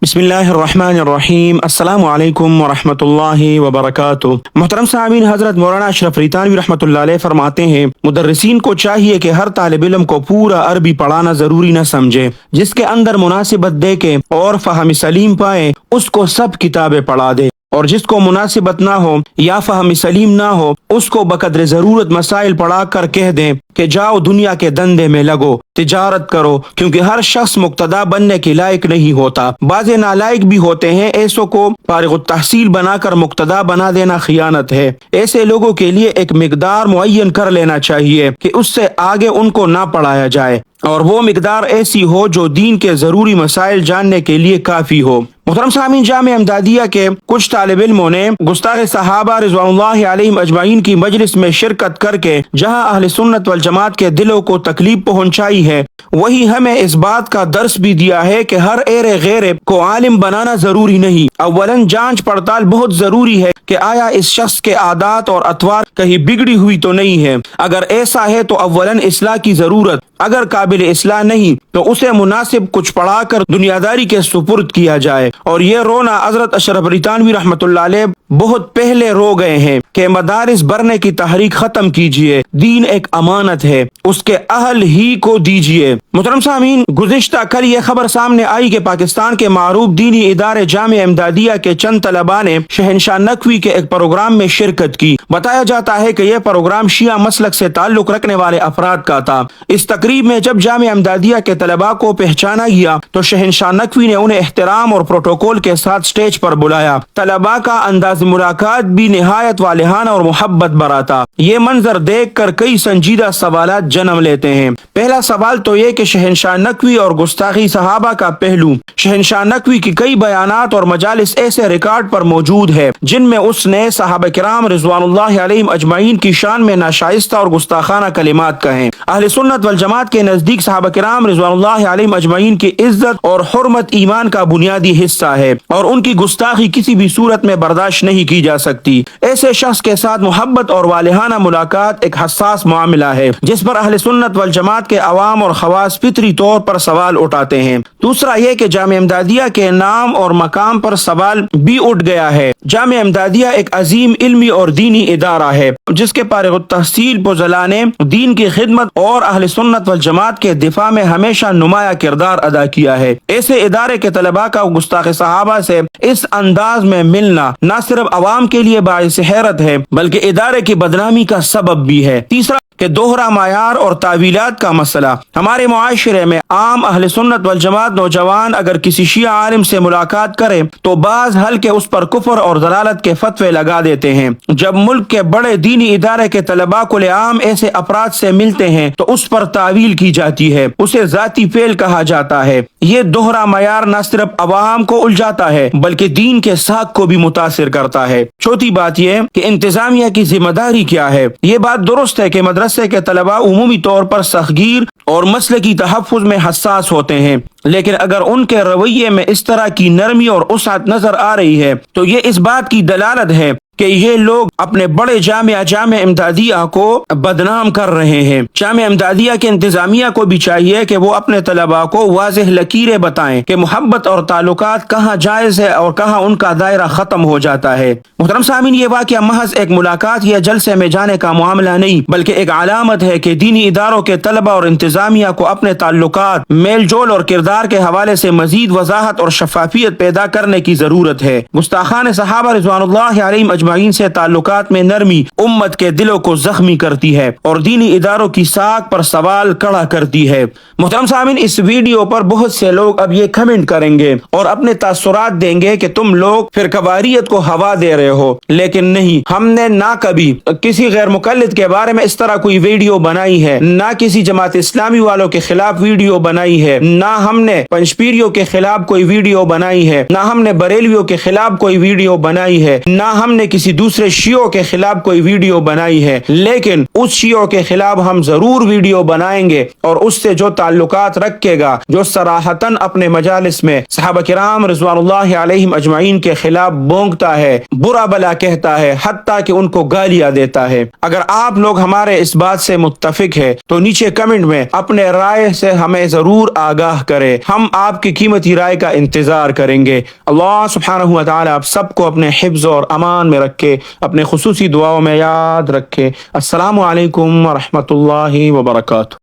بسم اللہ الرحمن الرحیم، السلام علیکم ورحمۃ اللہ وبرکاتہ۔ محترم سامعین، حضرت مولانا اشرف علی تھانوی رحمۃ اللہ علیہ فرماتے ہیں، مدرسین کو چاہیے کہ ہر طالب علم کو پورا عربی پڑھانا ضروری نہ سمجھے، جس کے اندر مناسبت دیکھے اور فہم سلیم پائے اس کو سب کتابیں پڑھا دے، اور جس کو مناسبت نہ ہو یا فہم سلیم نہ ہو اس کو بقدر ضرورت مسائل پڑھا کر کہہ دیں کہ جاؤ دنیا کے دندے میں لگو، تجارت کرو، کیونکہ ہر شخص مقتدا بننے کے لائق نہیں ہوتا۔ بعض نالائق بھی ہوتے ہیں، ایسوں کو فارغ التحصیل بنا کر مقتدا بنا دینا خیانت ہے۔ ایسے لوگوں کے لیے ایک مقدار معین کر لینا چاہیے کہ اس سے آگے ان کو نہ پڑھایا جائے، اور وہ مقدار ایسی ہو جو دین کے ضروری مسائل جاننے کے لیے کافی ہو۔ محترم سامعین، جامعہ احمدیہ کے کچھ طالب علموں نے گستاخ صحابہ رضوان اللہ علیہم اجمعین کی مجلس میں شرکت کر کے جہاں اہل سنت والجماعت کے دلوں کو تکلیف پہنچائی ہے، وہی ہمیں اس بات کا درس بھی دیا ہے کہ ہر ایرے غیرے کو عالم بنانا ضروری نہیں۔ اولاً جانچ پڑتال بہت ضروری ہے کہ آیا اس شخص کے عادات اور اطوار کہیں بگڑی ہوئی تو نہیں ہے۔ اگر ایسا ہے تو اولاً اصلاح کی ضرورت، اگر قابل اصلاح نہیں تو اسے مناسب کچھ پڑھا کر دنیاداری کے سپرد کیا جائے۔ اور یہ رونا حضرت اشرف علی تھانوی رحمۃ اللہ علیہ بہت پہلے رو گئے ہیں کہ مدارس بھرنے کی تحریک ختم کیجیے، دین ایک امانت ہے، اس کے اہل ہی کو دیجیے۔ محترم سامعین، گزشتہ کل یہ خبر سامنے آئی کہ پاکستان کے معروف دینی ادارے جامعہ احمدیہ کے چند طلباء نے شہنشاہ نقوی کے ایک پروگرام میں شرکت کی۔ بتایا جاتا ہے کہ یہ پروگرام شیعہ مسلک سے تعلق رکھنے والے افراد کا تھا۔ اس تقریب میں جب جامعہ احمدیہ کے طلباء کو پہچانا گیا تو شہنشاہ نقوی نے انہیں احترام اور پروٹوکول کے ساتھ سٹیج پر بلایا۔ طلباء کا انداز ملاقات بھی نہایت والہانہ اور محبت بھرا تھا۔ یہ منظر دیکھ کر کئی سنجیدہ سوالات جنم لیتے ہیں۔ پہلا سوال تو یہ کہ شہنشاہ نقوی اور گستاخی صحابہ کا پہلو۔ شہنشاہ نقوی کی کئی بیانات اور مجالس ایسے ریکارڈ پر موجود ہے جن میں اس نے صحابہ کرام رضوان اللہ علیہم اجمعین کی شان میں ناشائستہ اور گستاخانہ کلمات کہیں۔ اہل سنت والجماعت کے نزدیک صحابہ کرام رضوان اللہ علیہم اجمعین کی عزت اور حرمت ایمان کا بنیادی حصہ ہے، اور ان کی گستاخی کسی بھی صورت میں برداشت نہیں کی جا سکتی۔ ایسے شخص کے ساتھ محبت اور والہانہ ملاقات ایک حساس معاملہ ہے جس پر اہل سنت والجماعت کے عوام اور خواص فطری طور پر سوال اٹھاتے ہیں۔ دوسرا یہ کہ جامعہ احمدیہ کے نام اور مقام پر سوال بھی اٹھ گیا ہے۔ جامعہ احمدیہ ایک عظیم علمی اور دینی ادارہ ہے جس کے فارغ التحصیل فضلاء نے دین کی خدمت اور اہل سنت والجماعت کے دفاع میں ہمیشہ نمایاں کردار ادا کیا ہے۔ ایسے ادارے کے طلباء کا گستاخ صحابہ سے اس انداز میں ملنا نہ صرف عوام کے لیے باعث حیرت ہے بلکہ ادارے کی بدنامی کا سبب بھی ہے۔ تیسرا کہ دوہرا معیار اور تعویلات کا مسئلہ۔ ہمارے معاشرے میں عام اہل سنت والجماعت نوجوان اگر کسی شیعہ عالم سے ملاقات کرے تو بعض ہلکے اس پر کفر اور ضلالت کے فتوے لگا دیتے ہیں۔ جب ملک کے بڑے دینی ادارے کے طلباء کل عام ایسے افراد سے ملتے ہیں تو اس پر تعویل کی جاتی ہے، اسے ذاتی فعل کہا جاتا ہے۔ یہ دوہرا معیار نہ صرف عوام کو الجھاتا ہے بلکہ دین کے ساکھ کو بھی متاثر کرتا ہے۔ چوتھی بات یہ کہ انتظامیہ کی ذمہ داری کیا ہے۔ یہ بات درست ہے کہ مدرسے کے طلباء عمومی طور پر سختگیر اور مسلکی تحفظ میں حساس ہوتے ہیں، لیکن اگر ان کے رویے میں اس طرح کی نرمی اور وسعت نظر آ رہی ہے تو یہ اس بات کی دلالت ہے کہ یہ لوگ اپنے بڑے جامعہ احمدیہ کو بدنام کر رہے ہیں۔ جامعہ احمدیہ کے انتظامیہ کو بھی چاہیے کہ وہ اپنے طلباء کو واضح لکیریں بتائیں کہ محبت اور تعلقات کہاں جائز ہے اور کہاں ان کا دائرہ ختم ہو جاتا ہے۔ محترم سامعین، یہ واقعہ محض ایک ملاقات یا جلسے میں جانے کا معاملہ نہیں بلکہ ایک علامت ہے کہ دینی اداروں کے طلباء اور انتظامیہ کو اپنے تعلقات، میل جول اور کردار کے حوالے سے مزید وضاحت اور شفافیت پیدا کرنے کی ضرورت ہے۔ گستاخان صحابہ رضوان اللہ علیہم اجمعین سے تعلقات میں نرمی امت کے دلوں کو زخمی کرتی ہے اور دینی اداروں کی ساکھ پر سوال کھڑا کرتی ہے۔ محترم سامعین، اس ویڈیو پر بہت سے لوگ اب یہ کمنٹ کریں گے اور اپنے تاثرات دیں گے کہ تم لوگ فرقواریت کو ہوا دے رہے ہو، لیکن نہیں، ہم نے نہ کبھی کسی غیر مقلد کے بارے میں اس طرح کوئی ویڈیو بنائی ہے، نہ کسی جماعت اسلامی والوں کے خلاف ویڈیو بنائی ہے، نہ ہم نے پنجپیریوں کے خلاف کوئی ویڈیو بنائی ہے، نہ ہم نے بریلویوں کے خلاف کوئی ویڈیو بنائی ہے، نہ ہم نے کسی دوسرے شیعوں کے خلاف کوئی ویڈیو بنائی ہے، لیکن اس شیعوں کے خلاف ہم ضرور ویڈیو بنائیں گے، اور اس سے جو تعلقات رکھے گا، جو صراحتاً اپنے مجالس میں صحابہ کرام رضوان اللہ علیہم اجمعین کے خلاف بونگتا ہے، برا بلا کہتا ہے، حتیٰ کہ ان کو گالیاں دیتا ہے۔ اگر آپ لوگ ہمارے اس بات سے متفق ہے تو نیچے کمنٹ میں اپنے رائے سے ہمیں ضرور آگاہ کرے، ہم آپ کی قیمتی رائے کا انتظار کریں گے۔ اللہ سبحانہ و تعالی آپ سب کو اپنے حفظ اور امان میں رکھے، اپنے خصوصی دعاؤں میں یاد رکھے۔ السلام علیکم ورحمۃ اللہ وبرکاتہ۔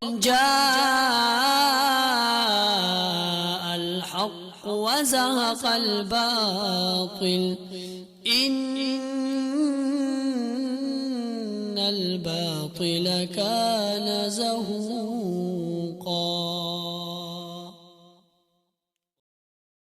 الحق وزهق الباطل إن الباطل كان زهوقا